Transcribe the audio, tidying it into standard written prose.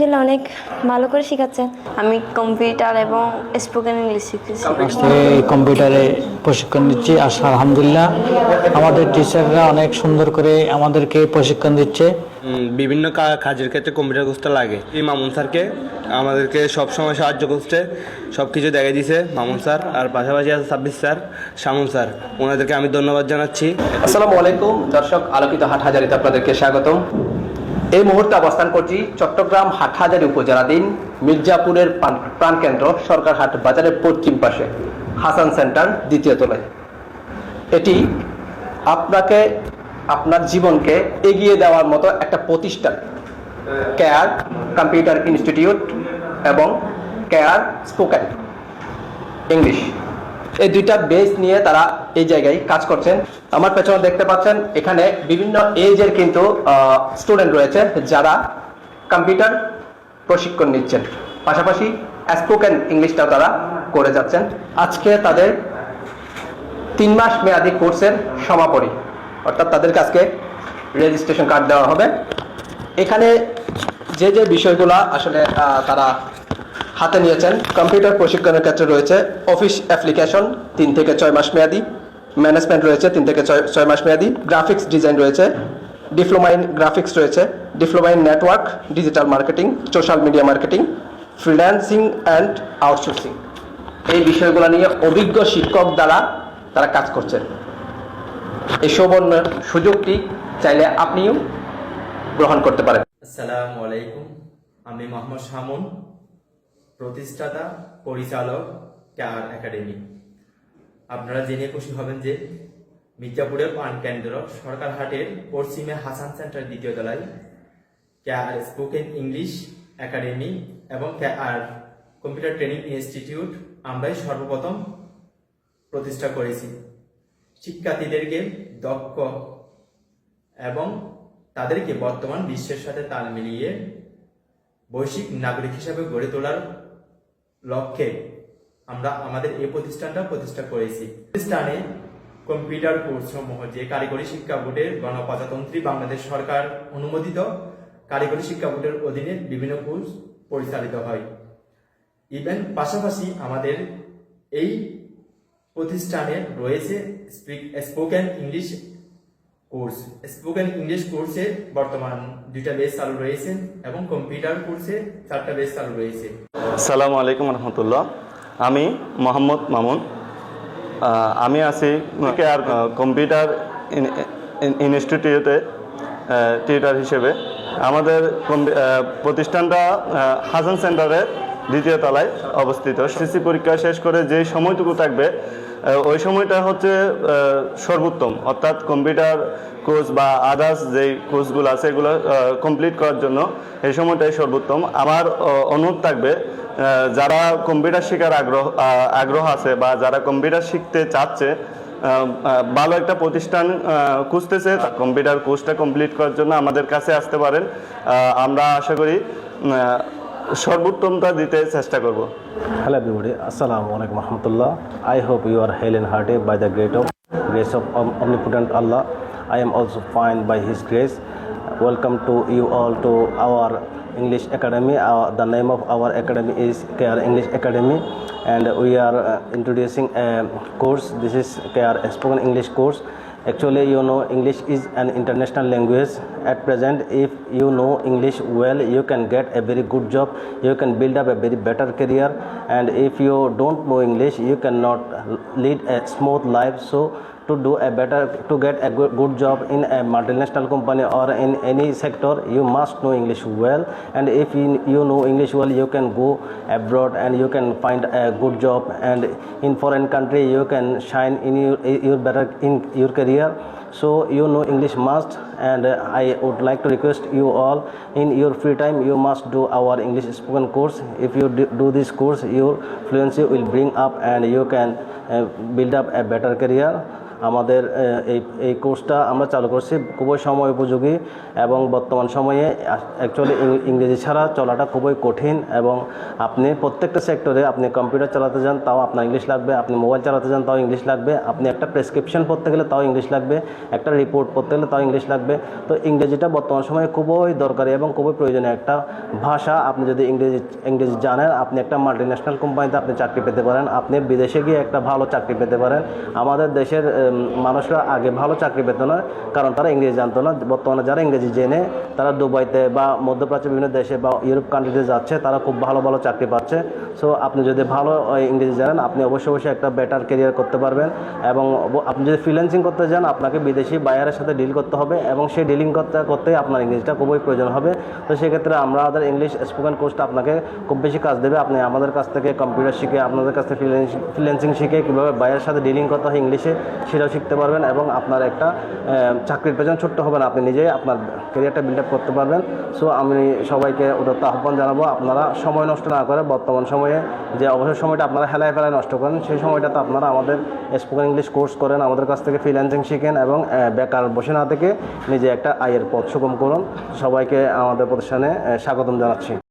আলহামদুলিল্লাহ অনেক ভালো করে শেখাচ্ছেন। আমি কম্পিউটার এবং স্পোকেন ইংলিশ শিখেছি। আজকে কম্পিউটারে প্রশিক্ষণ নিচ্ছি। আলহামদুলিল্লাহ আমাদের টিচাররা অনেক সুন্দর করে আমাদেরকে প্রশিক্ষণ দিচ্ছে। বিভিন্ন কাজের ক্ষেত্রে কম্পিউটার কোর্সটা লাগে। এই মামুন স্যারকে আমাদেরকে সব সময় সাহায্য করছে, সব কিছু দেখাই দিয়েছে মামুন স্যার। আর পাশাপাশি আছে সাব্বির স্যার, শামুন স্যার, ওনাদেরকে আমি ধন্যবাদ জানাচ্ছি। আসসালামু আলাইকুম দর্শক, আলোকিত হাটহাজারিতে আপনাদেরকে স্বাগতম। এই মুহূর্তে অবস্থান করছি চট্টগ্রাম হাটহাজারী উপজেলাধীন মির্জাপুরের প্রাণকেন্দ্র সরকারহাট বাজারের পশ্চিম পাশে হাসান সেন্টার দ্বিতীয় তলায়। এটি আপনাকে আপনার জীবনকে এগিয়ে দেওয়ার মতো একটা প্রতিষ্ঠান। কেয়ার কম্পিউটার ইনস্টিটিউট এবং কেয়ার স্পোকেন ইংলিশ, এই দুইটা বেস নিয়ে তারা এই জায়গায় কাজ করছেন। আমার পেছনে দেখতে পাচ্ছেন এখানে বিভিন্ন এজের কিন্তু স্টুডেন্ট রয়েছে যারা কম্পিউটার প্রশিক্ষণ নিচ্ছেন, পাশাপাশি স্পোকেন ইংলিশটাও তারা করে যাচ্ছেন। আজকে তাদের 3 মাস মেয়াদী কোর্সের সমাপনী, অর্থাৎ তাদেরকে আজকে রেজিস্ট্রেশন কার্ড দেওয়া হবে। এখানে যে যে বিষয়গুলো আসলে তারা হাতে নিয়েছেন, কম্পিউটার প্রশিক্ষণের ক্ষেত্রে রয়েছে অফিস অ্যাপ্লিকেশন 3 থেকে 6 মাস মেয়াদি, ম্যানেজমেন্ট রয়েছে 3 থেকে 6 মাস মেয়াদি, গ্রাফিক্স ডিজাইন রয়েছে, ডিপ্লোমা ইন গ্রাফিক্স রয়েছে, diploma in network, digital marketing, social media marketing, freelancing and outsourcing. এই বিষয়গুলো নিয়ে অভিজ্ঞ শিক্ষক দ্বারা তারা কাজ করছেন। এই সুবর্ণ সুযোগটি চাইলে আপনিও গ্রহণ করতে পারেন। আসসালামু আলাইকুম, আমি মোহাম্মদ শামুন, প্রতিষ্ঠাতা পরিচালক কেয়ার একাডেমি। আপনারা জেনে খুশি হবেন যে মির্জাপুরের প্রাণকেন্দ্র সরকারহাটের পশ্চিমে হাসান সেন্টার দ্বিতীয় তলায় কেয়ার স্পোকেন ইংলিশ একাডেমি এবং কেয়ার কম্পিউটার ট্রেনিং ইনস্টিটিউট আমরাই সর্বপ্রথম প্রতিষ্ঠা করেছি। শিক্ষার্থীদেরকে দক্ষ এবং তাদেরকে বর্তমান বিশ্বের সাথে তাল মিলিয়ে বৈশ্বিক নাগরিক হিসাবে গড়ে তোলার লক্ষ্যে আমরা আমাদের এই প্রতিষ্ঠানটা প্রতিষ্ঠা করেছি। প্রতিষ্ঠানে কম্পিউটার কোর্স সমূহ যে কারিগরি শিক্ষা বোর্ডের গণপ্রজাতন্ত্রী বাংলাদেশ সরকার অনুমোদিত কারিগরি শিক্ষা বোর্ডের অধীনে বিভিন্ন কোর্স পরিচালিত হয়। ইভেন পাশাপাশি আমাদের এই প্রতিষ্ঠানে রয়েছে spoken English course. Spoken English কোর্সে বর্তমান 2টা বেস চালু রয়েছে এবং কম্পিউটার কোর্সে 4টা বেস চালু রয়েছে। আসসালামু আলাইকুম রহমতুল্লাহ। আমি মোহাম্মদ মামুন, আমি আছি কেয়ার কম্পিউটার ইনস্টিটিউটে টিউটার হিসেবে। আমাদের প্রতিষ্ঠানটা হাসান সেন্টারের দ্বিতীয় তলায় অবস্থিত। সিসি পরীক্ষা শেষ করে যে সময়টুকু থাকবে ওই সময়টা হচ্ছে সর্বোত্তম, অর্থাৎ কম্পিউটার কোর্স বা আদার্স যেই কোর্সগুলো আছে এগুলো কমপ্লিট করার জন্য এই সময়টাই সর্বোত্তম। আমার অনুরোধ থাকবে যারা কম্পিউটার শেখার আগ্রহ আছে বা যারা কম্পিউটার শিখতে চাচ্ছে, ভালো একটা প্রতিষ্ঠান খুঁজতেছে, কম্পিউটার কোর্সটা কমপ্লিট করার জন্য আমাদের কাছে আসতে পারেন। আমরা আশা করি সর্বোত্তমটা দিতে চেষ্টা করব। Hello everybody, Assalamu alaikum warahmatullah. I hope you are hale and hearty by the grace of omnipotent Allah. I am also fine by His grace. Welcome to you all to our English Academy. The name of our academy is Care English Academy, and we are introducing a course. This is Care Spoken English course. Actually, you know, English is an international language. At present, if you know English well, you can get a very good job, you can build up a very better career, and if you don't know English, you cannot lead a smooth life. So to get a good job in a multinational company or in any sector, you must know English well. And if you know English well, you can go abroad and you can find a good job, and in foreign country you can shine in your better in your career. So you know English must, and I would like to request you all, in your free time you must do our English spoken course. If you do this course, your fluency will bring up and you can build up a better career. আমাদের এই কোর্সটা আমরা চালু করছি, খুবই সময় উপযোগী এবং বর্তমান সময়ে অ্যাকচুয়ালি ইংরেজি ছাড়া চলাটা খুবই কঠিন। এবং আপনি প্রত্যেকটা সেক্টরে, আপনি কম্পিউটার চালাতে যান তাও আপনার ইংলিশ লাগবে, আপনি মোবাইল চালাতে যান তাও ইংলিশ লাগবে, আপনি একটা প্রেসক্রিপশন পড়তে গেলে তাও ইংলিশ লাগবে। একটা রিপোর্ট করতে হলে তাও ইংলিশ লাগবে। তো ইংরেজিটা বর্তমান সময়ে খুবই দরকারি এবং খুবই প্রয়োজনীয় একটা ভাষা। আপনি যদি ইংরেজি জানেন, আপনি একটা মাল্টিন্যাশনাল কোম্পানিতে আপনি চাকরি পেতে পারেন, আপনি বিদেশে গিয়ে একটা ভালো চাকরি পেতে পারেন। আমাদের দেশের মানুষরা আগে ভালো চাকরি পেত না, কারণ তারা ইংরেজি জানতো না। বর্তমানে যারা ইংরেজি জেনে তারা দুবাইতে বা মধ্যপ্রাচ্যের বিভিন্ন দেশে বা ইউরোপ কান্ট্রিতে যাচ্ছে, তারা খুব ভালো ভালো চাকরি পাচ্ছে। সো আপনি যদি ভালো ইংরেজি জানেন, আপনি অবশ্যই একটা বেটার ক্যারিয়ার করতে পারবেন। এবং আপনি যদি ফ্রিল্যান্সিং করতে যান, আপনাকে বিদেশি বায়ারের সাথে ডিল করতে হবে এবং সেই ডিলিং করতে আপনার ইংরেজিটা খুবই প্রয়োজন হবে। তো সেক্ষেত্রে আমাদের ইংলিশ স্পোকেন কোর্সটা আপনাকে খুব বেশি কাজ দেবে। আপনি আমাদের কাছ থেকে কম্পিউটার শিখে, আপনাদের কাছ থেকে ফ্রিল্যান্সিং শিখে কীভাবে বায়ারের সাথে ডিলিং করতে হয় ইংলিশে, সেটাও শিখতে পারবেন এবং আপনার একটা চাকরির পেছনে ছোট্ট হবে না, আপনি নিজেই আপনার ক্যারিয়ারটা বিল্ড আপ করতে পারবেন। সো আমি সবাইকে উদাত্ত আহ্বান জানাবো, আপনারা সময় নষ্ট না করে বর্তমান সময়ে যে অবসর সময়টা আপনারা হেলায় ফেলায় নষ্ট করেন, সেই সময়টাতে আপনারা আমাদের স্পোকেন ইংলিশ কোর্স করেন, আমাদের কাছ থেকে ফ্রিল্যান্সিং শিখেন এবং বেকার বসে না থেকে নিজে একটা আয়ের পথ সুগম করুন। সবাইকে আমাদের প্রতিষ্ঠানে স্বাগতম জানাচ্ছি।